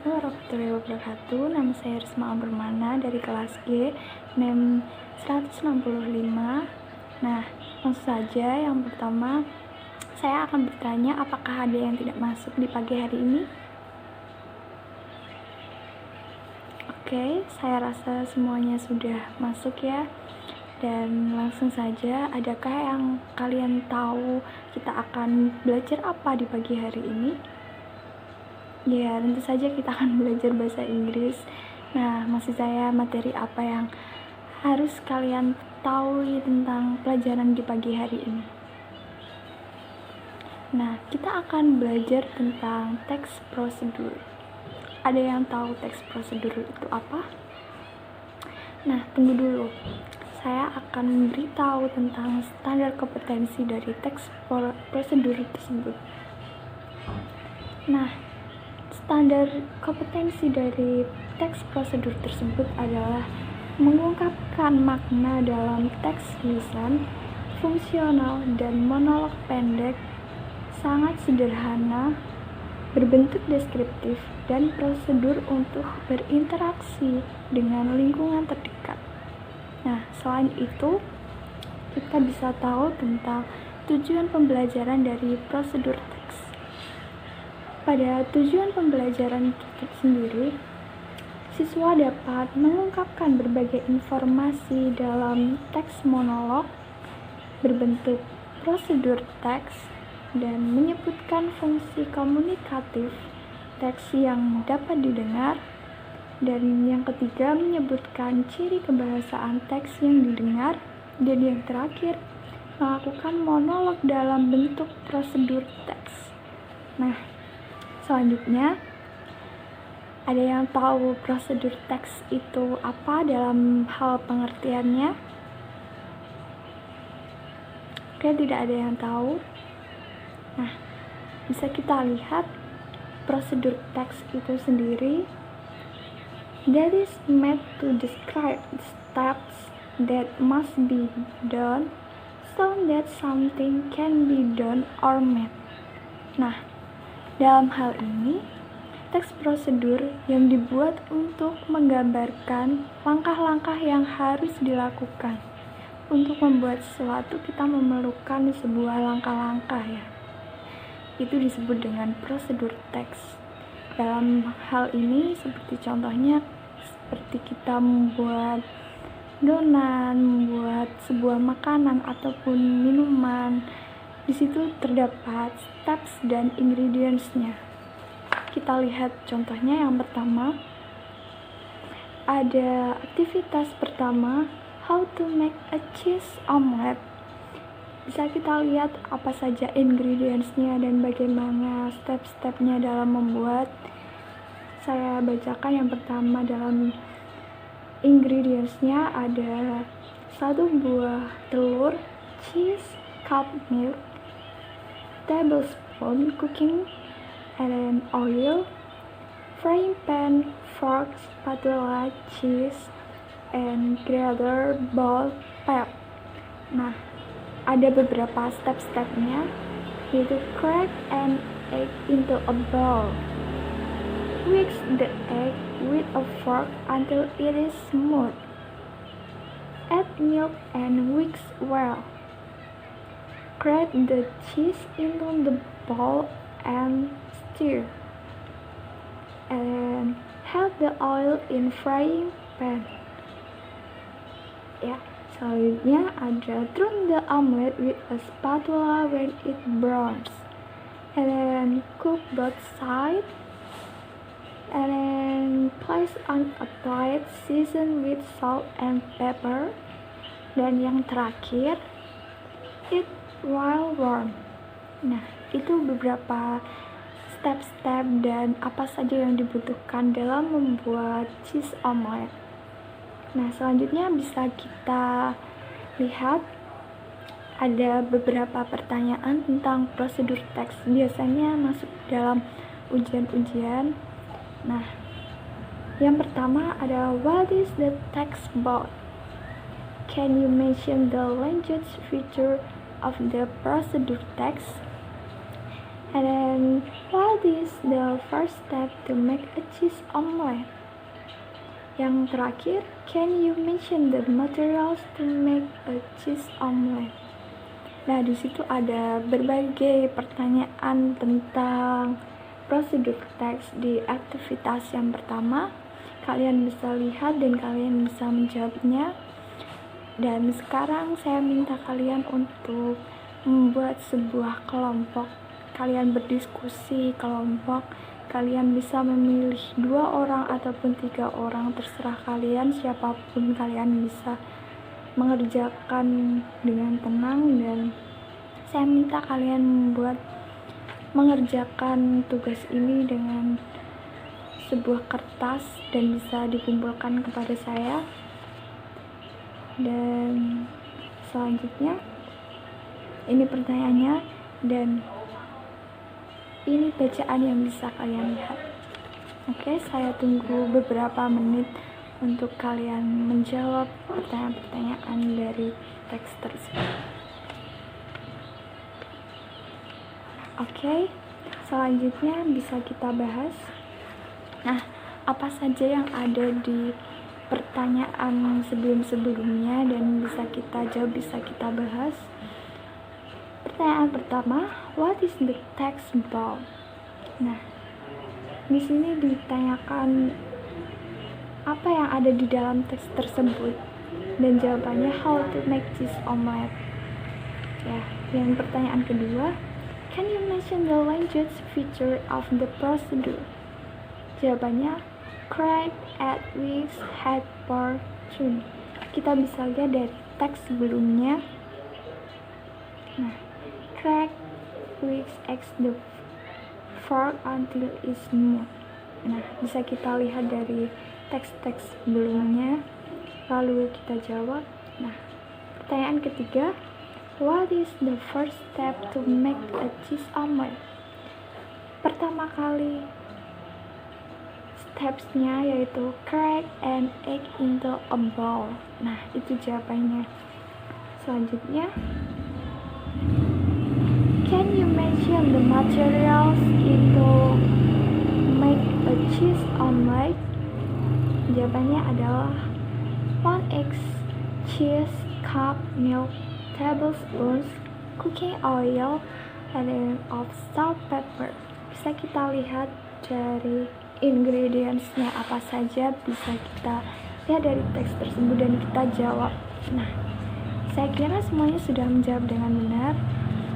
Assalamualaikum warahmatullahi wabarakatuh. Nama saya Risma Ambermana dari kelas G, NEM 165. Nah, langsung saja yang pertama, saya akan bertanya apakah ada yang tidak masuk di pagi hari ini? Oke, saya rasa semuanya sudah masuk ya. Dan langsung saja, adakah yang kalian tahu kita akan belajar apa di pagi hari ini? Ya, tentu saja kita akan belajar bahasa Inggris. Nah, maksud saya materi apa yang harus kalian tahu tentang pelajaran di pagi hari ini. Nah, kita akan belajar tentang text procedure. Ada yang tahu text procedure itu apa? Nah, tunggu dulu. Saya akan memberitahu tentang standar kompetensi dari text procedure tersebut. Nah, standar kompetensi dari teks prosedur tersebut adalah mengungkapkan makna dalam teks lisan, fungsional dan monolog pendek, sangat sederhana, berbentuk deskriptif, dan prosedur untuk berinteraksi dengan lingkungan terdekat. Nah, selain itu, kita bisa tahu tentang tujuan pembelajaran dari prosedur teks. Pada tujuan pembelajaran sendiri, siswa dapat mengungkapkan berbagai informasi dalam teks monolog berbentuk prosedur teks dan menyebutkan fungsi komunikatif teks yang dapat didengar, dan yang ketiga menyebutkan ciri kebahasaan teks yang didengar, dan yang terakhir melakukan monolog dalam bentuk prosedur teks. Nah, selanjutnya, ada yang tahu prosedur teks itu apa dalam hal pengertiannya? Oke, tidak ada yang tahu. Nah, bisa kita lihat prosedur teks itu sendiri. That is made to describe the steps that must be done so that something can be done or made. Nah, dalam hal ini, teks prosedur yang dibuat untuk menggambarkan langkah-langkah yang harus dilakukan. Untuk membuat sesuatu, kita memerlukan sebuah langkah-langkah ya. Itu disebut dengan prosedur teks. Dalam hal ini, seperti contohnya, seperti kita membuat donat, membuat sebuah makanan ataupun minuman. Di situ terdapat steps dan ingredients-nya. Kita lihat contohnya yang pertama. Ada aktivitas pertama, how to make a cheese omelet. Bisa kita lihat apa saja ingredients-nya dan bagaimana step-stepnya dalam membuat. Saya bacakan yang pertama. Dalam ingredients-nya ada 1 buah telur, cheese, cup milk, tablespoon cooking and oil, frying pan, fork, spatula, cheese, and grater bowl pep. Nah, ada beberapa step-stepnya, yaitu crack an egg into a bowl. Whisk the egg with a fork until it is smooth. Add milk and whisk well. Crack the cheese into the bowl and stir. And have the oil in frying pan. Ya, selanjutnya ada turn the omelet with a spatula when it browns. And then cook both sides. And then place on a plate, season with salt and pepper. Dan yang terakhir, eat while warm. Nah, itu beberapa step-step dan apa saja yang dibutuhkan dalam membuat cheese omelet. Nah, selanjutnya bisa kita lihat ada beberapa pertanyaan tentang prosedur teks. Biasanya masuk dalam ujian-ujian. Nah, yang pertama ada what is the text about? Can you mention the language feature of the procedure text? And then, what is the first step to make a cheese omelette? Yang terakhir, can you mention the materials to make a cheese omelette? Nah, di situ ada berbagai pertanyaan tentang prosedur teks di aktivitas yang pertama. Kalian bisa lihat dan kalian bisa menjawabnya. Dan sekarang saya minta kalian untuk membuat sebuah kelompok. Kalian berdiskusi kelompok. Kalian bisa memilih 2 orang ataupun 3 orang, terserah kalian, siapapun kalian bisa mengerjakan dengan tenang. Dan saya minta kalian mengerjakan tugas ini dengan sebuah kertas dan bisa dikumpulkan kepada saya. Dan selanjutnya ini pertanyaannya dan ini bacaan yang bisa kalian lihat. Oke, saya tunggu beberapa menit untuk kalian menjawab pertanyaan-pertanyaan dari teks tersebut. Oke, selanjutnya bisa kita bahas. Nah, apa saja yang ada di pertanyaan sebelum-sebelumnya dan bisa kita jawab, bisa kita bahas. Pertanyaan pertama, what is the text about? Nah, di sini ditanyakan apa yang ada di dalam teks tersebut dan jawabannya how to make cheese omelette. Ya, yang pertanyaan kedua, can you mention the language feature of the procedure? Jawabannya Craig, Edwin, Hedberg, Tune. Kita bisa lihat dari teks sebelumnya. Nah, Craig Edwin X the verb until is moved. Nah, bisa kita lihat dari teks-teks sebelumnya. Lalu kita jawab. Nah, pertanyaan ketiga, what is the first step to make a cheese omelette? Pertama kali stepsnya yaitu crack an egg into a bowl. Nah, itu jawabannya. Selanjutnya, can you mention the materials to make a cheese omelette? Jawabannya adalah 1 egg, cheese, cup, milk, tablespoons, cooking oil, and of salt, pepper. Bisa kita lihat dari ingredients-nya apa saja, bisa kita lihat dari teks tersebut dan kita jawab. Nah, saya kira semuanya sudah menjawab dengan benar,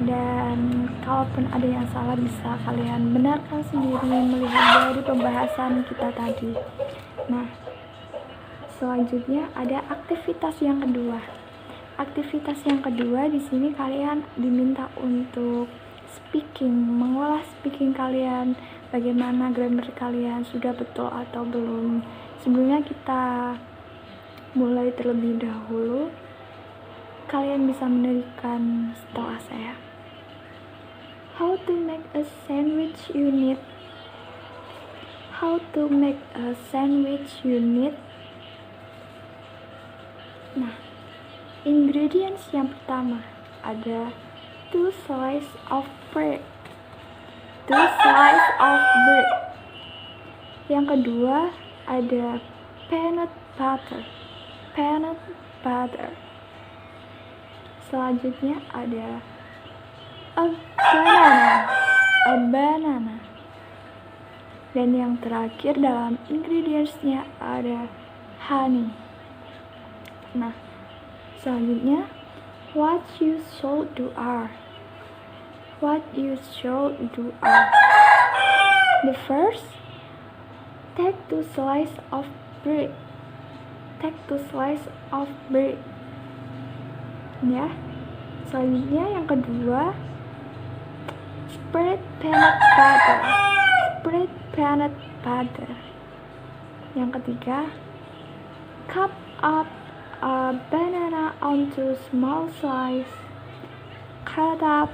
dan kalaupun ada yang salah bisa kalian benarkan sendiri melihat dari pembahasan kita tadi. Nah, selanjutnya ada aktivitas yang kedua. Aktivitas yang kedua di sini kalian diminta untuk speaking, mengolah speaking kalian, bagaimana grammar kalian sudah betul atau belum. Sebelumnya kita mulai terlebih dahulu. Kalian bisa menuliskan setelah saya. How to make a sandwich unit. How to make a sandwich unit. Nah, ingredients yang pertama ada 2 slices of bread. 2 slices of bread. Yang kedua ada peanut butter. Peanut butter. Selanjutnya ada a banana. Dan yang terakhir dalam ingredients-nya ada honey. Nah, selanjutnya what you should do are. The first, take 2 slices of bread. Ya. Selanjutnya yang kedua, spread peanut butter. Yang ketiga, cut up a banana onto small slice. Cut up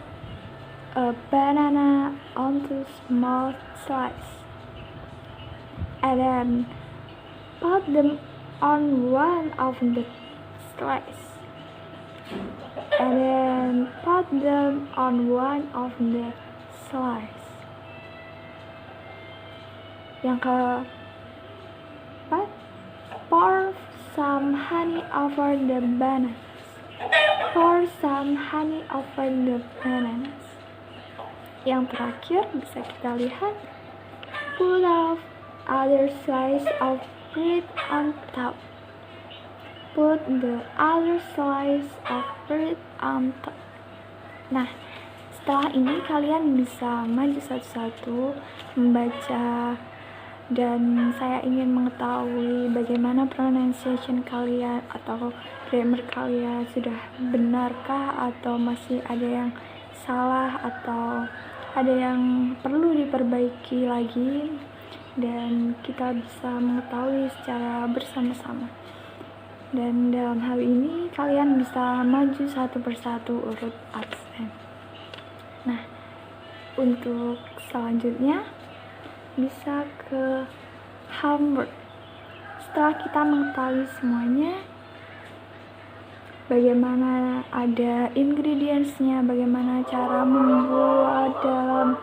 a banana onto small slice. And then put them on one of the slice. And then put them on one of the slice. Yang keempat, pour some honey over the bananas. Pour some honey over the bananas. Yang terakhir bisa kita lihat, put off other slice of bread on top. Put the other slice of bread on top. Nah, setelah ini kalian bisa maju satu-satu membaca, dan saya ingin mengetahui bagaimana pronunciation kalian atau grammar kalian, sudah benarkah atau masih ada yang salah atau ada yang perlu diperbaiki lagi, dan kita bisa mengetahui secara bersama-sama. Dan dalam hal ini kalian bisa maju satu persatu urut absen. Nah, untuk selanjutnya bisa ke homework. Setelah kita mengetahui semuanya, bagaimana ada ingredientsnya, bagaimana cara membuat dalam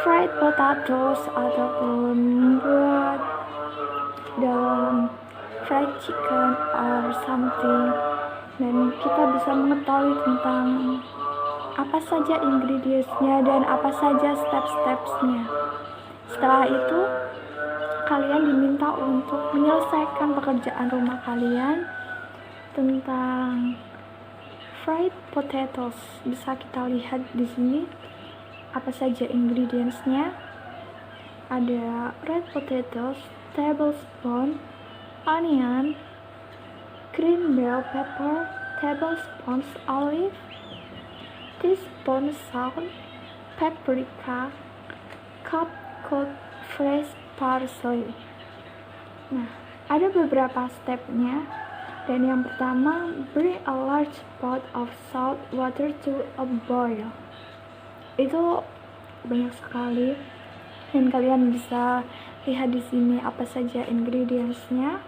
fried potatoes ataupun membuat dalam fried chicken or something, dan kita bisa mengetahui tentang apa saja ingredientsnya dan apa saja step-stepsnya. Setelah itu kalian diminta untuk menyelesaikan pekerjaan rumah kalian tentang fried potatoes. Bisa kita lihat di sini apa saja ingredientsnya. Ada red potatoes, tablespoon, onion, green bell pepper, tablespoons olive, teaspoon salt, paprika, cup cut fresh parsley. Nah, ada beberapa stepnya, dan yang pertama, bring a large pot of salt water to a boil. Itu banyak sekali, dan kalian bisa lihat di sini apa saja ingredientsnya,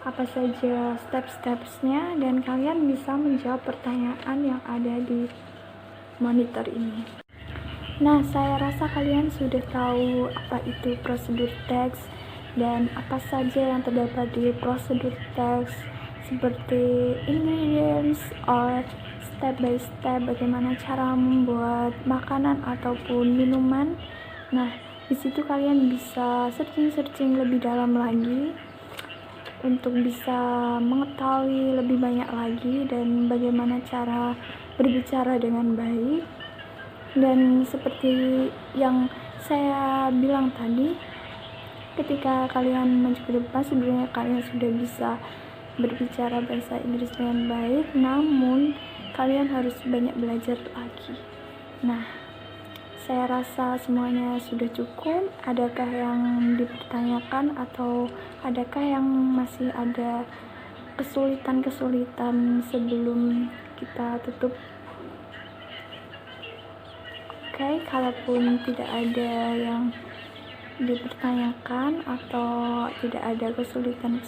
apa saja step-stepsnya, dan kalian bisa menjawab pertanyaan yang ada di monitor ini. Nah, saya rasa kalian sudah tahu apa itu prosedur teks dan apa saja yang terdapat di prosedur teks, seperti ingredients or step by step, bagaimana cara membuat makanan ataupun minuman. Nah, di situ kalian bisa searching lebih dalam lagi untuk bisa mengetahui lebih banyak lagi dan bagaimana cara berbicara dengan baik. Dan seperti yang saya bilang tadi, ketika kalian maju ke depan, sebenarnya kalian sudah bisa berbicara bahasa Inggris dengan baik, namun kalian harus banyak belajar lagi. Nah, saya rasa semuanya sudah cukup. Adakah yang dipertanyakan atau adakah yang masih ada kesulitan sebelum kita tutup? Oke, kalaupun tidak ada yang dipertanyakan atau tidak ada kesulitan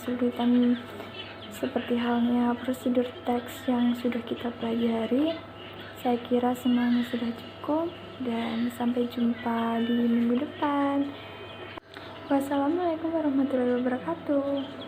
seperti halnya prosedur teks yang sudah kita pelajari, saya kira semuanya sudah cukup, dan sampai jumpa di minggu depan. Wassalamualaikum warahmatullahi wabarakatuh.